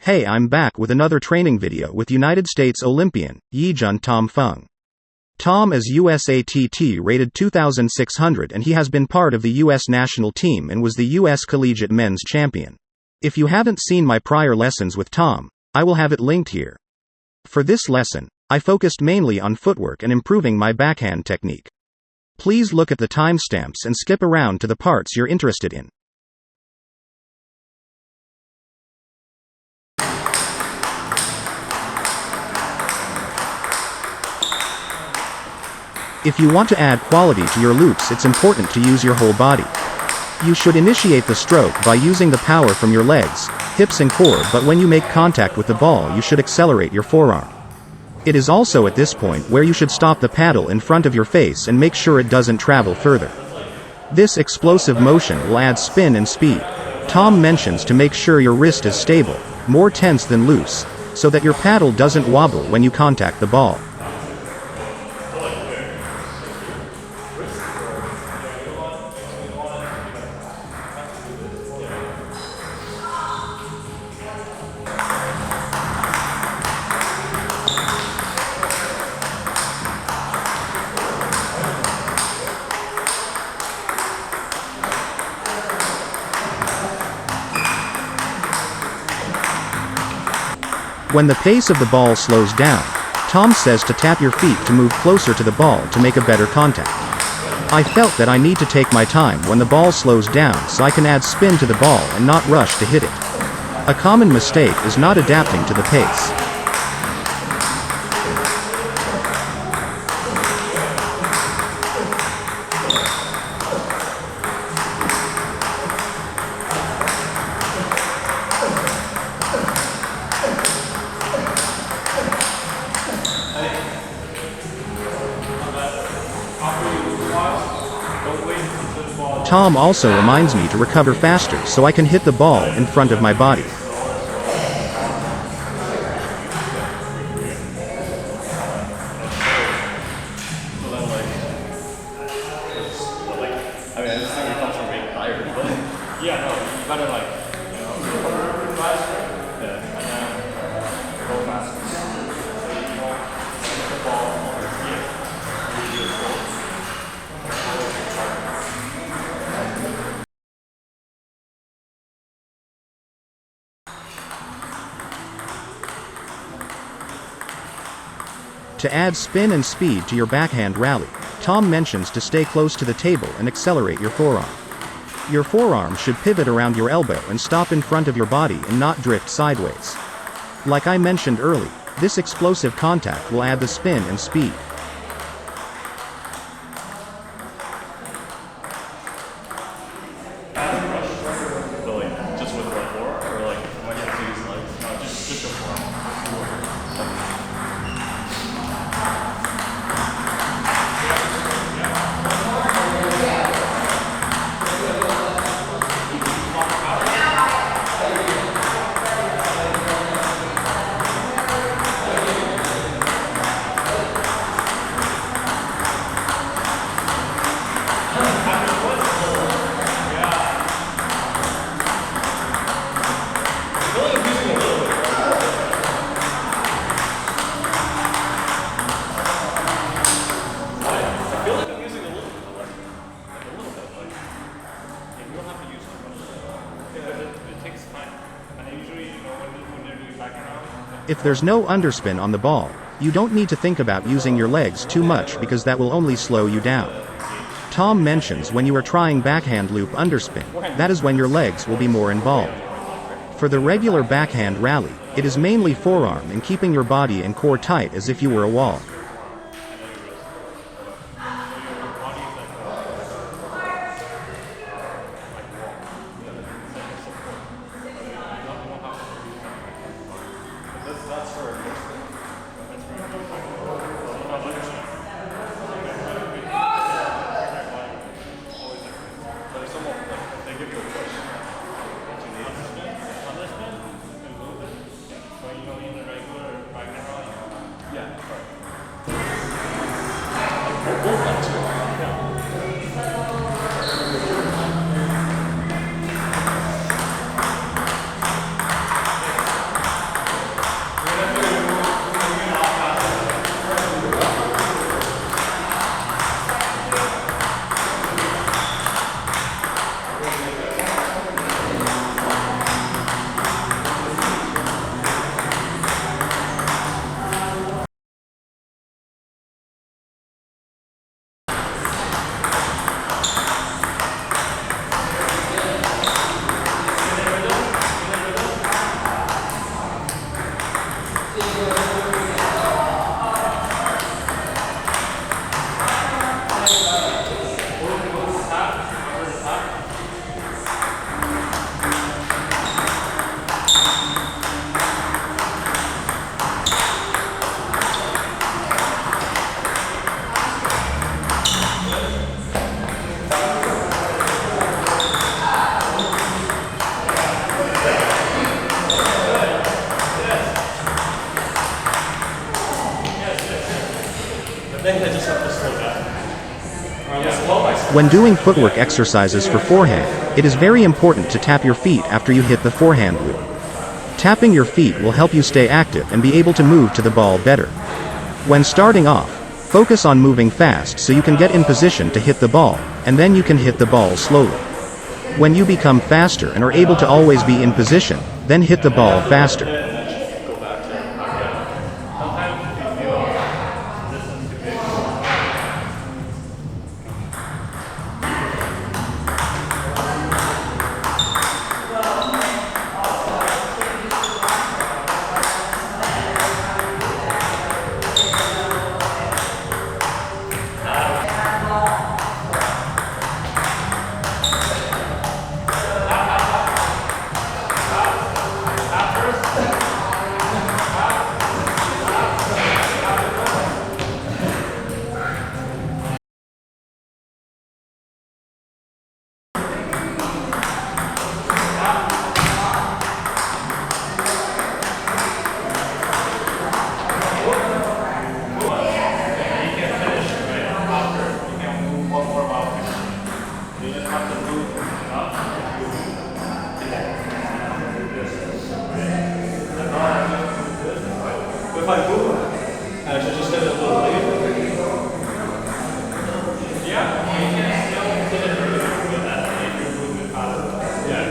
Hey, I'm back with another training video with United States Olympian, Yijun Feng. Tom is USATT rated 2,600 and he has been part of the US national team and was the US Collegiate Men's Champion. If you haven't seen my prior lessons with Tom, I will have it linked here. For this lesson, I focused mainly on footwork and improving my backhand technique. Please look at the timestamps and skip around to the parts you're interested in. If you want to add quality to your loops, it's important to use your whole body. You should initiate the stroke by using the power from your legs, hips and core, but when you make contact with the ball you should accelerate your forearm. It is also at this point where you should stop the paddle in front of your face and make sure it doesn't travel further. This explosive motion will add spin and speed. Tom mentions to make sure your wrist is stable, more tense than loose, so that your paddle doesn't wobble when you contact the ball. When the pace of the ball slows down, Tom says to tap your feet to move closer to the ball to make a better contact. I felt that I need to take my time when the ball slows down so I can add spin to the ball and not rush to hit it. A common mistake is not adapting to the pace. Tom also reminds me to recover faster so I can hit the ball in front of my body. To add spin and speed to your backhand rally, Tom mentions to stay close to the table and accelerate your forearm. Your forearm should pivot around your elbow and stop in front of your body and not drift sideways. Like I mentioned earlier, this explosive contact will add the spin and speed. If there's no underspin on the ball, you don't need to think about using your legs too much because that will only slow you down. Tom mentions when you are trying backhand loop underspin, that is when your legs will be more involved. For the regular backhand rally, it is mainly forearm and keeping your body and core tight as if you were a wall. When doing footwork exercises for forehand, it is very important to tap your feet after you hit the forehand loop. Tapping your feet will help you stay active and be able to move to the ball better. When starting off, focus on moving fast so you can get in position to hit the ball, and then you can hit the ball slowly. When you become faster and are able to always be in position, then hit the ball faster. If I move, I should just hit it a little later. Yeah, you can still hit it earlier with that if you're moving faster. Yeah.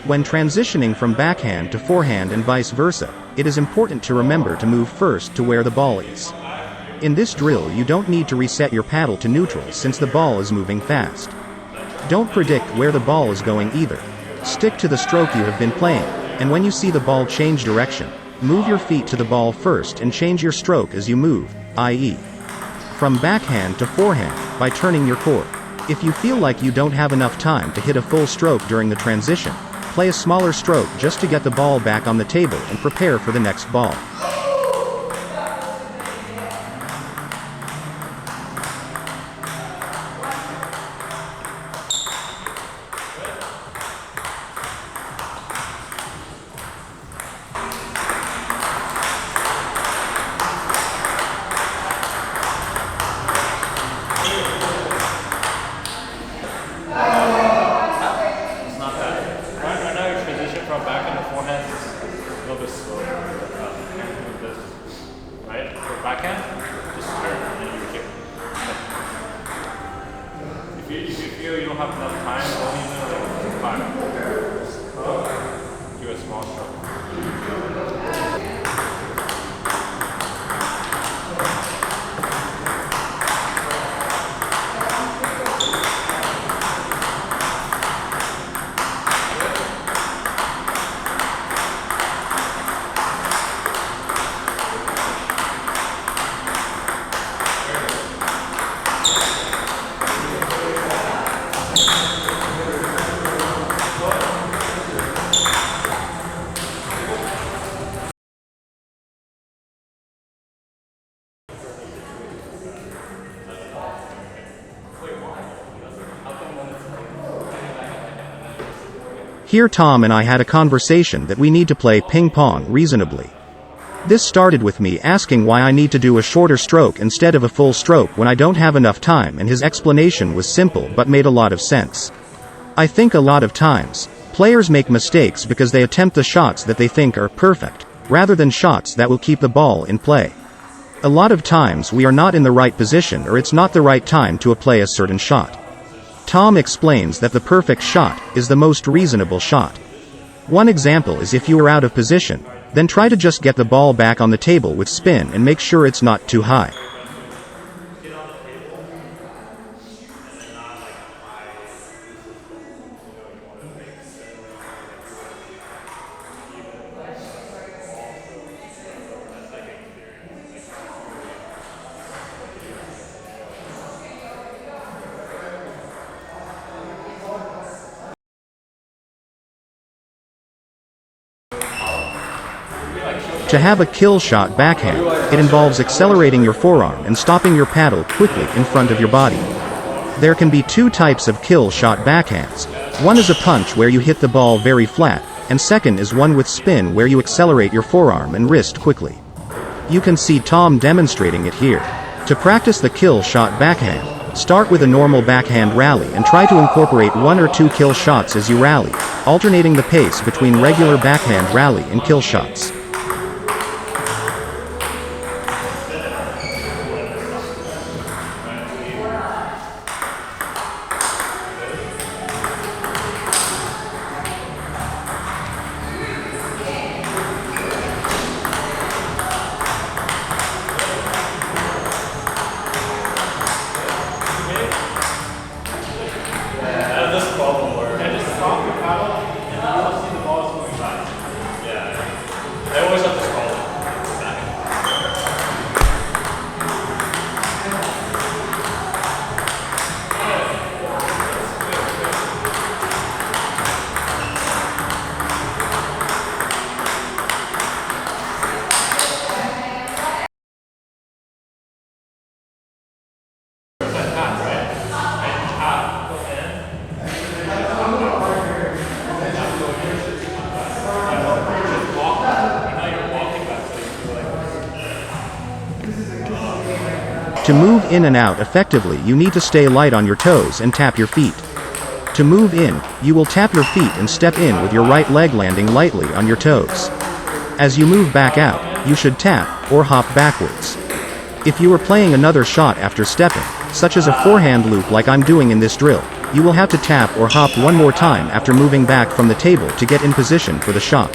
When transitioning from backhand to forehand and vice versa, it is important to remember to move first to where the ball is. In this drill you don't need to reset your paddle to neutral since the ball is moving fast. Don't predict where the ball is going either. Stick to the stroke you have been playing, and when you see the ball change direction, move your feet to the ball first and change your stroke as you move, i.e. from backhand to forehand, by turning your core. If you feel like you don't have enough time to hit a full stroke during the transition, play a smaller stroke just to get the ball back on the table and prepare for the next ball. From backhand to forehand is a little bit slower. This, right? For backhand, just turn and then you kick. If you feel you don't have enough time, don't even do a small stroke. Here Tom and I had a conversation that we need to play ping pong reasonably. This started with me asking why I need to do a shorter stroke instead of a full stroke when I don't have enough time, and his explanation was simple but made a lot of sense. I think a lot of times, players make mistakes because they attempt the shots that they think are perfect, rather than shots that will keep the ball in play. A lot of times we are not in the right position, or it's not the right time to play a certain shot. Tom explains that the perfect shot is the most reasonable shot. One example is if you are out of position, then try to just get the ball back on the table with spin and make sure it's not too high. To have a kill shot backhand, it involves accelerating your forearm and stopping your paddle quickly in front of your body. There can be two types of kill shot backhands. One is a punch where you hit the ball very flat, and second is one with spin where you accelerate your forearm and wrist quickly. You can see Tom demonstrating it here. To practice the kill shot backhand, start with a normal backhand rally and try to incorporate one or two kill shots as you rally, alternating the pace between regular backhand rally and kill shots. To move in and out effectively, you need to stay light on your toes and tap your feet. To move in, you will tap your feet and step in with your right leg landing lightly on your toes. As you move back out, you should tap or hop backwards. If you are playing another shot after stepping, such as a forehand loop like I'm doing in this drill, you will have to tap or hop one more time after moving back from the table to get in position for the shot.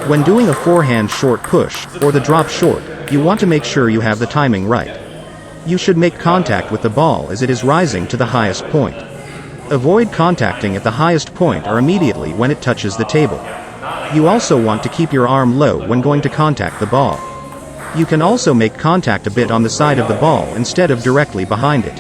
When doing a forehand short push, or the drop short, you want to make sure you have the timing right. You should make contact with the ball as it is rising to the highest point. Avoid contacting at the highest point or immediately when it touches the table. You also want to keep your arm low when going to contact the ball. You can also make contact a bit on the side of the ball instead of directly behind it.